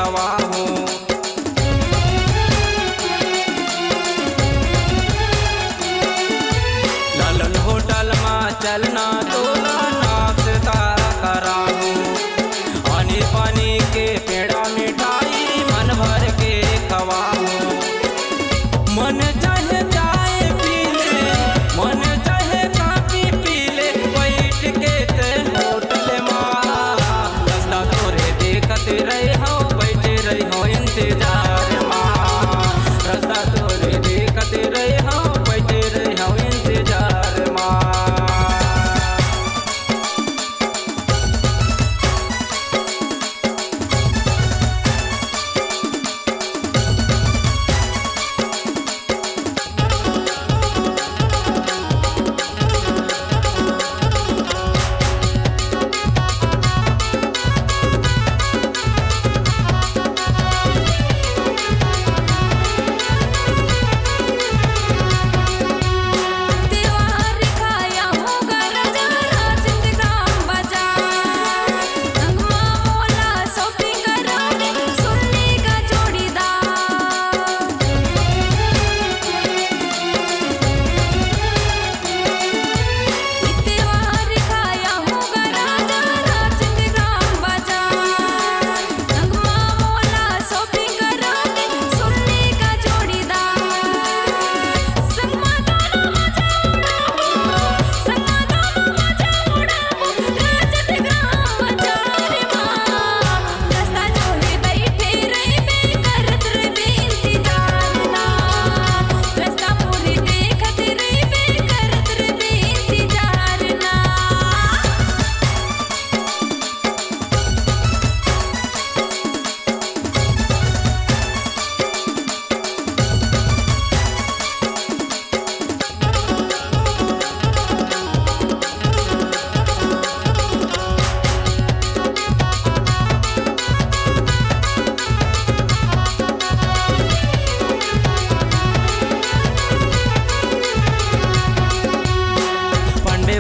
खवाहूँ। लालन hotel में चलना तो नाश्ता कराहूँ। पानी पानी के पेड़ा मिठाई मन भर के खवाहूँ। मन चाहे चाय पी ले, मन चाहे काफी पी ले, बैठ के ते होटल माँ रास्ता तोरे देखते रहे हो, बैठे रही हो इंतजार माँ। रास्ता तोरे देखते रहे हो, बैठे रही हो इंतजार माँ।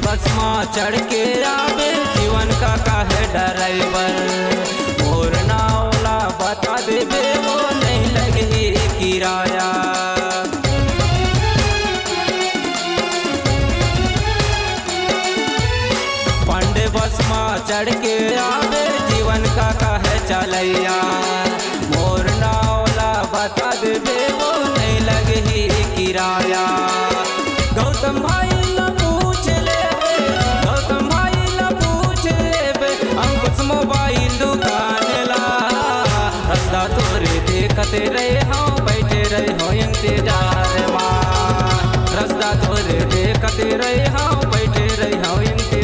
बस में चढ़ के आवे जीवन का काहे ड्राइवर। मोर नावला बता देबे वो नहीं लगे किराया। पांडे बस में चढ़ के आवे जीवन का काहे चलैया। मोर नावला बता देबे वो नहीं लगे किराया। गौतम भाई मोबाइल दुकान ला रास्ता तोरे देखते रहे हो, बैठे रहे हो इंतजार माँ। रास्ता तोरे देखते रहे हो, बैठे रहे हो इंतजार।